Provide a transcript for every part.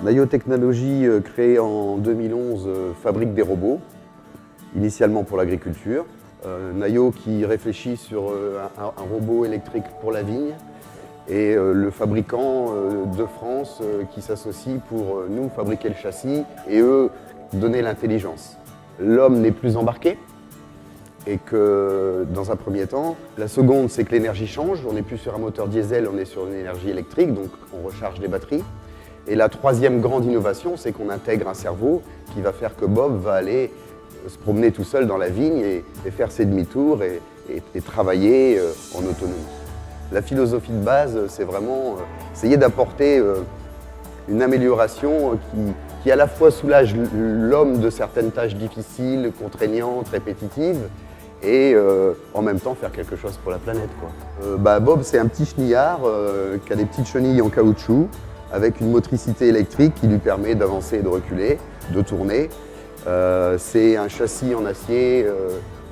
Nayo Technologies, créée en 2011, fabrique des robots, initialement pour l'agriculture. Nayo qui réfléchit sur un robot électrique pour la vigne et le fabricant de France qui s'associe pour nous fabriquer le châssis et eux donner l'intelligence. L'homme n'est plus embarqué et que dans un premier temps, la seconde c'est que l'énergie change, on n'est plus sur un moteur diesel, on est sur une énergie électrique, donc on recharge des batteries. Et la troisième grande innovation, c'est qu'on intègre un cerveau qui va faire que Bob va aller se promener tout seul dans la vigne et faire ses demi-tours et travailler en autonomie. La philosophie de base, c'est vraiment essayer d'apporter une amélioration qui à la fois soulage l'homme de certaines tâches difficiles, contraignantes, répétitives, et en même temps faire quelque chose pour la planète, quoi. Bob, c'est un petit chenillard qui a des petites chenilles en caoutchouc, avec une motricité électrique qui lui permet d'avancer et de reculer, de tourner. C'est un châssis en acier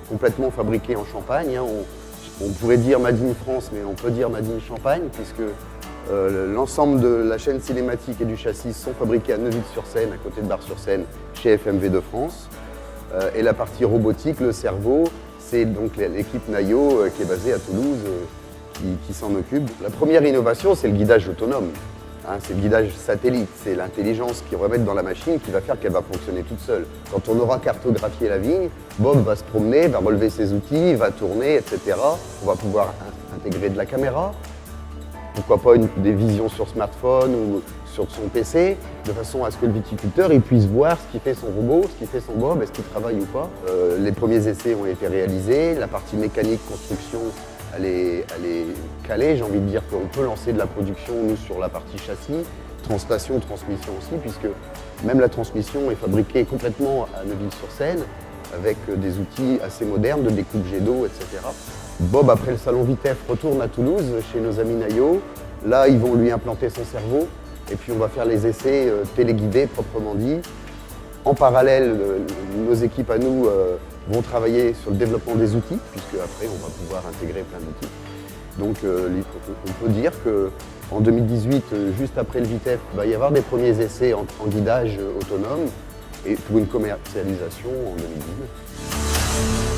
complètement fabriqué en Champagne. On pourrait dire Made in France, mais on peut dire Made in Champagne, puisque l'ensemble de la chaîne cinématique et du châssis sont fabriqués à Neuville-sur-Seine, à côté de Bar-sur-Seine, chez FMV de France. Et la partie robotique, le cerveau, c'est donc l'équipe Nayo qui est basée à Toulouse, qui s'en occupe. La première innovation, c'est le guidage autonome. C'est le guidage satellite, c'est l'intelligence qu'ils remettent dans la machine qui va faire qu'elle va fonctionner toute seule. Quand on aura cartographié la vigne, Bob va se promener, va relever ses outils, va tourner, etc. On va pouvoir intégrer de la caméra, pourquoi pas des visions sur smartphone ou sur son PC, de façon à ce que le viticulteur il puisse voir ce qui fait son robot, ce qui fait son Bob, est-ce qu'il travaille ou pas. Les premiers essais ont été réalisés, la partie mécanique, construction, elle est calée, j'ai envie de dire qu'on peut lancer de la production, nous, sur la partie châssis, translation, transmission aussi, puisque même la transmission est fabriquée complètement à Neuville-sur-Seine, avec des outils assez modernes de découpe jet d'eau, etc. Bob, après le salon Vitef, retourne à Toulouse, chez nos amis Nayo. Là, ils vont lui implanter son cerveau, et puis on va faire les essais téléguidés, proprement dit. En parallèle, nos équipes à nous vont travailler sur le développement des outils, puisque après on va pouvoir intégrer plein d'outils. Donc on peut dire qu'en 2018, juste après le Vitef, il va y avoir des premiers essais en guidage autonome et pour une commercialisation en 2019.